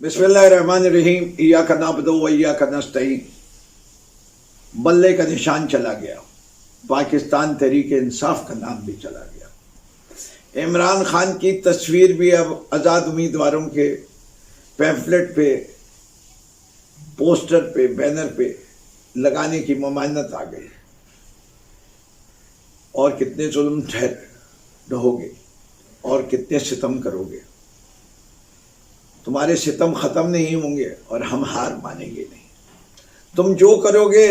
बिस्मिल्लाहिर्रहमानिर्रहीम। इय्याका नअबुदु व इय्याका नस्तईन। बल्ले का निशान चला गया, पाकिस्तान तहरीक इंसाफ का नाम भी चला गया। इमरान खान की तस्वीर भी अब आज़ाद उम्मीदवारों के पैम्फलेट पे, पोस्टर पे, बैनर पे लगाने की ममानत आ गई। और कितने जुल्म ठहर रहोगे और कितने सितम करोगे, तुम्हारे सितम ख़त्म नहीं होंगे और हम हार मानेंगे नहीं। तुम जो करोगे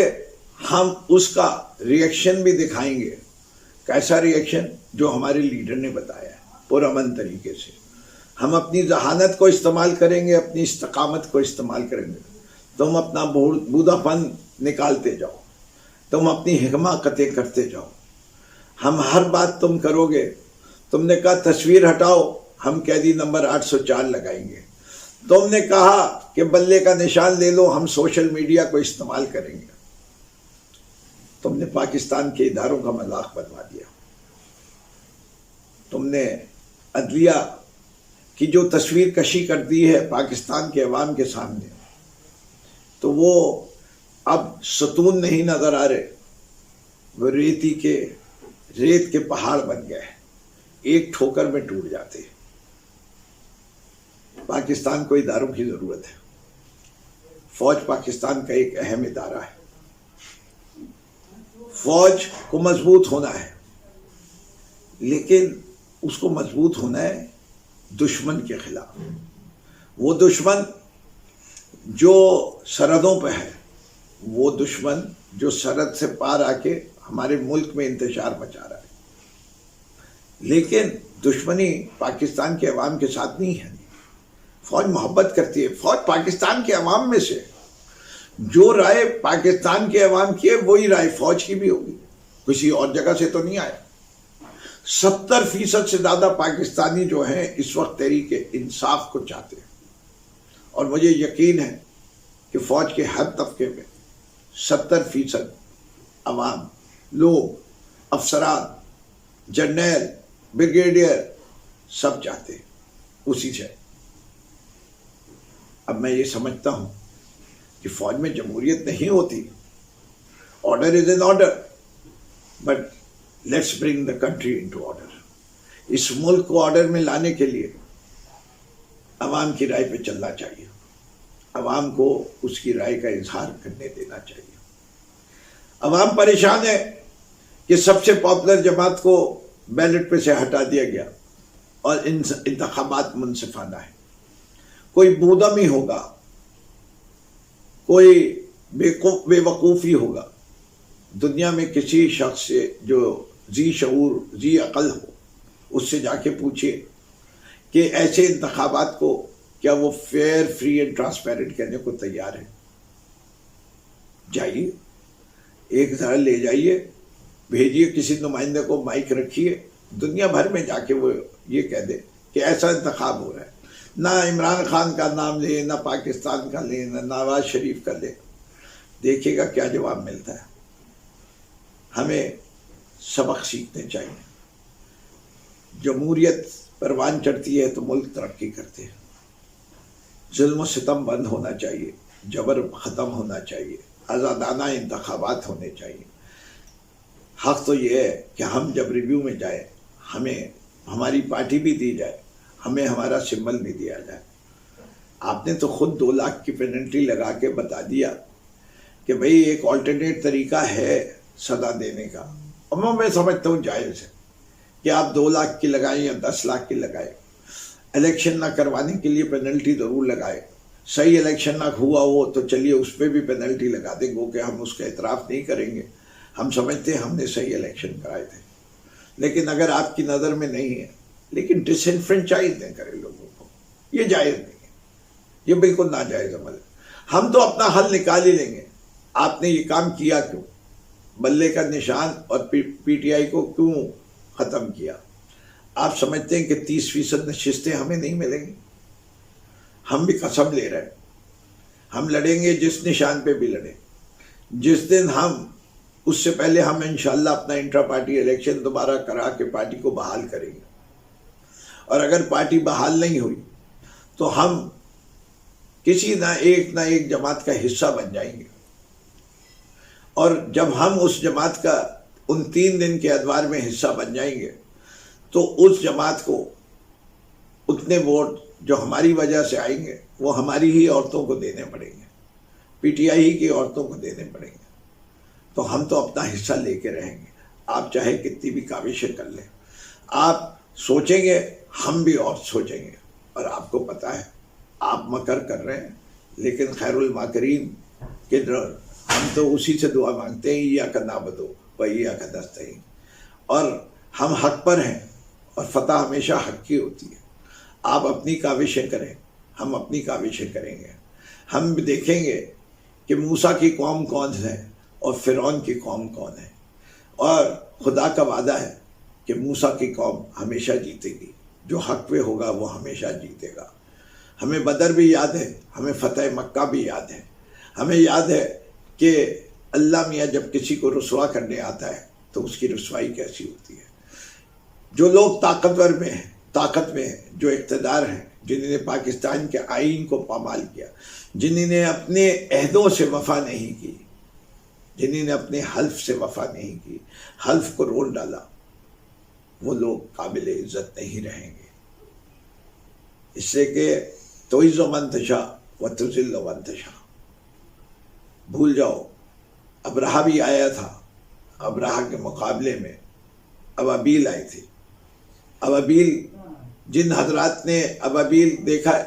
हम उसका रिएक्शन भी दिखाएंगे। कैसा रिएक्शन? जो हमारे लीडर ने बताया है, पुरअमन तरीके से। हम अपनी जहानत को इस्तेमाल करेंगे, अपनी इस्तकामत को इस्तेमाल करेंगे। तुम अपना बूढ़ापन निकालते जाओ, तुम अपनी हिमाकतें करते जाओ। हम हर बात तुम करोगे। तुमने कहा तस्वीर हटाओ, हम कैदी नंबर 804 लगाएंगे। तुमने कहा कि बल्ले का निशान ले लो, हम सोशल मीडिया को इस्तेमाल करेंगे। तुमने पाकिस्तान के इदारों का मजाक बनवा दिया। तुमने अदलिया की जो तस्वीर कशी कर दी है पाकिस्तान के अवाम के सामने, तो वो अब सतून नहीं नजर आ रहे, वो रेत के पहाड़ बन गए, एक ठोकर में टूट जाते। पाकिस्तान को इदारों की जरूरत है। फौज पाकिस्तान का एक अहम इदारा है। फौज को मजबूत होना है, लेकिन उसको मजबूत होना है दुश्मन के खिलाफ। वो दुश्मन जो सरहदों पे है, वो दुश्मन जो सरहद से पार आके हमारे मुल्क में इंतशार मचा रहा है। लेकिन दुश्मनी पाकिस्तान के अवाम के साथ नहीं है। फौज मोहब्बत करती है। फौज पाकिस्तान के अवाम में से जो राय पाकिस्तान के अवाम की है, वही राय फौज की भी होगी, किसी और जगह से तो नहीं आए। 70% से ज्यादा पाकिस्तानी जो हैं इस वक्त तहरीक इंसाफ को चाहते हैं। और मुझे यकीन है कि फौज के हर तबके में 70% अवाम, लोग, अफसरान, जर्नल, ब्रिगेडियर सब चाहते हैं उसी से। अब मैं ये समझता हूं कि फौज में जमहूरियत नहीं होती। Order is an order, but let's bring the country into order. इस मुल्क को ऑर्डर में लाने के लिए अवाम की राय पे चलना चाहिए। अवाम को उसकी राय का इजहार करने देना चाहिए। अवाम परेशान है कि सबसे पॉपुलर जमात को बैलेट पे से हटा दिया गया और इंतखाबात मुनसिफाना है। कोई बूदमी होगा, कोई बेवकूफ़ी होगा। दुनिया में किसी शख्स से जो जी शऊर, जी अकल हो, उससे जाके पूछिए कि ऐसे इंतखाबात को क्या वो फेयर, फ्री एंड ट्रांसपेरेंट कहने को तैयार है? जाइए, एक तरह ले जाइए, भेजिए किसी नुमाइंदे को, माइक रखिए, दुनिया भर में जाके वो ये कह दे कि ऐसा इंतखाब हो रहा है। ना इमरान खान का नाम ले, ना पाकिस्तान का ले, ना नवाज शरीफ का ले। देखिएगा क्या जवाब मिलता है। हमें सबक सीखने चाहिए। जमहूरियत परवान चढ़ती है तो मुल्क तरक्की करते हैं। जुल्म सितम बंद होना चाहिए, जबर ख़त्म होना चाहिए, आज़ादाना इंतखाबात होने चाहिए। हक़ तो ये है कि हम जब रिव्यू में जाए, हमें हमारी पार्टी भी दी जाए, हमें हमारा सिंबल भी दिया जाए। आपने तो खुद 2 लाख की पेनल्टी लगा के बता दिया कि भाई एक ऑल्टरनेट तरीका है सदा देने का। और मैं समझता हूँ जायज़ है कि आप 2 लाख की लगाएं या 10 लाख की लगाएं। इलेक्शन ना करवाने के लिए पेनल्टी ज़रूर लगाए। सही इलेक्शन ना हुआ हो तो चलिए उस पर भी पेनल्टी लगा देंगे कि हम उसका एतराफ़ नहीं करेंगे, हम समझते हैं हमने सही इलेक्शन कराए थे। लेकिन अगर आपकी नज़र में नहीं है, लेकिन डिसइनफ्रेंचाइज नहीं करें लोगों को, ये जायज़ नहीं है, ये बिल्कुल नाजायज़ अमल है। हम तो अपना हल निकाल ही लेंगे। आपने ये काम किया क्यों? बल्ले का निशान और पीटीआई को क्यों ख़त्म किया? आप समझते हैं कि 30% नशिस्तें हमें नहीं मिलेंगी? हम भी कसम ले रहे हैं, हम लड़ेंगे, जिस निशान पे भी लड़ें। जिस दिन हम, उससे पहले हम इंशाल्लाह अपना इंट्रा पार्टी इलेक्शन दोबारा करा के पार्टी को बहाल करेंगे। और अगर पार्टी बहाल नहीं हुई तो हम کسی نہ ایک جماعت کا حصہ بن جائیں گے، اور جب ہم اس جماعت کا ان 3 دن کے ادوار میں حصہ بن جائیں گے تو اس جماعت کو اتنے ووٹ جو ہماری وجہ سے آئیں گے وہ ہماری ہی عورتوں کو دینے پڑیں گے، پی ٹی آئی کی عورتوں کو دینے پڑیں گے، تو ہم تو اپنا حصہ لے کے رہیں گے۔ آپ چاہے کتنی بھی کاوشیں کر لیں، آپ سوچیں گے ہم بھی اور سوچیں گے، اور آپ کو پتہ ہے آپ مکر کر رہے ہیں، لیکن خیر الماکرین کے ہم تو اسی سے دعا مانگتے ہیں، ایاک نعبد و ایاک نستعین، اور ہم حق پر ہیں، اور فتح ہمیشہ حق کی ہوتی ہے۔ آپ اپنی کاوشیں کریں، ہم اپنی کاوشیں کریں گے، ہم دیکھیں گے کہ موسیٰ کی قوم کون ہے اور فرعون کی قوم کون ہے، اور خدا کا وعدہ ہے کہ موسیٰ کی قوم ہمیشہ جیتے گی، جو حق پہ ہوگا وہ ہمیشہ جیتے گا۔ ہمیں بدر بھی یاد ہے، ہمیں فتح مکہ بھی یاد ہے، ہمیں یاد ہے کہ اللہ میاں جب کسی کو رسوا کرنے آتا ہے تو اس کی رسوائی کیسی ہوتی ہے۔ جو لوگ طاقت میں ہیں، جو اقتدار ہیں، جنہوں نے پاکستان کے آئین کو پامال کیا، جنہوں نے اپنے عہدوں سے وفا نہیں کی، جنہوں نے اپنے حلف سے وفا نہیں کی، حلف کو رول ڈالا، وہ لوگ قابل عزت نہیں رہیں گے۔ اس سے کہ تعز من تشاء وتذل من تشاء، بھول جاؤ ابرہہ بھی آیا تھا، ابرہہ کے مقابلے میں ابابیل آئی تھی۔ ابابیل، جن حضرات نے ابابیل دیکھا ہے،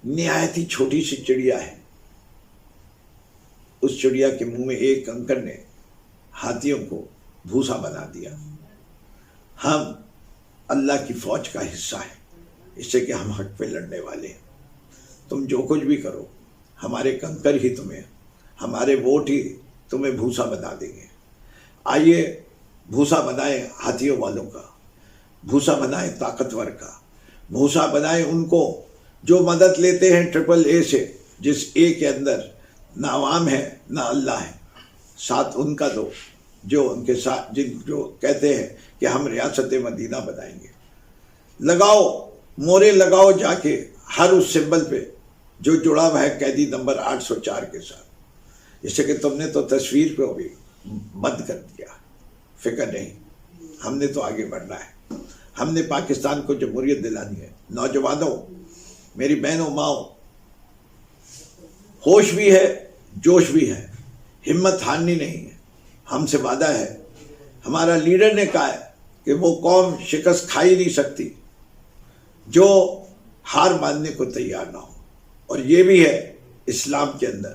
نہایت ہی چھوٹی سی چڑیا ہے، اس چڑیا کے منہ میں ایک کنکر نے ہاتھیوں کو بھوسا بنا دیا۔ ہم اللہ کی فوج کا حصہ ہیں، اس سے کہ ہم حق پہ لڑنے والے ہیں۔ تم جو کچھ بھی کرو، ہمارے کنکر ہی تمہیں، ہمارے ووٹ ہی تمہیں بھوسا بنا دیں گے۔ آئیے بھوسا بنائیں ہاتھیوں والوں کا، بھوسا بنائیں طاقتور کا، بھوسا بنائیں ان کو جو مدد لیتے ہیں ٹرپل اے سے، جس اے کے اندر نہ عوام ہے نہ اللہ ہے۔ ساتھ ان کا دو جو ان کے ساتھ جو کہتے ہیں کہ ہم ریاست مدینہ بنائیں گے۔ لگاؤ مورے، لگاؤ جا کے ہر اس سمبل پہ جو جڑا ہوا ہے قیدی نمبر 804 کے ساتھ، جس سے کہ تم نے تو تصویر کو بھی بند کر دیا۔ فکر نہیں، ہم نے تو آگے بڑھنا ہے، ہم نے پاکستان کو جمہوریت دلانی ہے۔ نوجوانوں، میری بہنوں، ماؤں، ہوش بھی ہے، جوش بھی ہے، ہمت ہارنی نہیں ہے۔ ہم سے وعدہ ہے، ہمارا لیڈر نے کہا ہے کہ وہ قوم شکست کھا ہی نہیں سکتی جو ہار ماننے کو تیار نہ ہو، اور یہ بھی ہے اسلام کے اندر،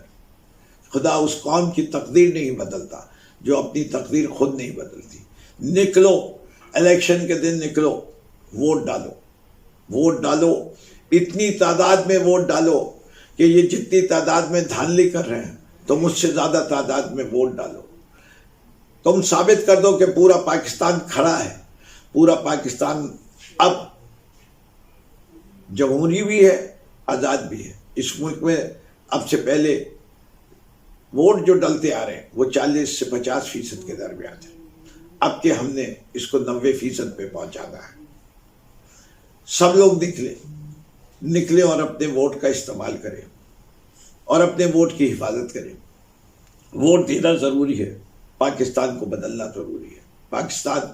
خدا اس قوم کی تقدیر نہیں بدلتا جو اپنی تقدیر خود نہیں بدلتی۔ نکلو، الیکشن کے دن نکلو، ووٹ ڈالو، ووٹ ڈالو، اتنی تعداد میں ووٹ ڈالو کہ یہ جتنی تعداد میں دھاندلی کر رہے ہیں تم اس سے زیادہ تعداد میں ووٹ ڈالو۔ تم ثابت کر دو کہ پورا پاکستان کھڑا ہے، پورا پاکستان اب جمہوری بھی ہے، آزاد بھی ہے۔ اس ملک میں اب سے پہلے ووٹ جو ڈلتے آ رہے ہیں وہ 40 سے 50% کے درمیان ہے، اب کہ ہم نے اس کو 90% پہ پہنچانا ہے۔ سب لوگ نکلے اور اپنے ووٹ کا استعمال کریں اور اپنے ووٹ کی حفاظت کریں۔ ووٹ دینا ضروری ہے، پاکستان کو بدلنا ضروری ہے۔ پاکستان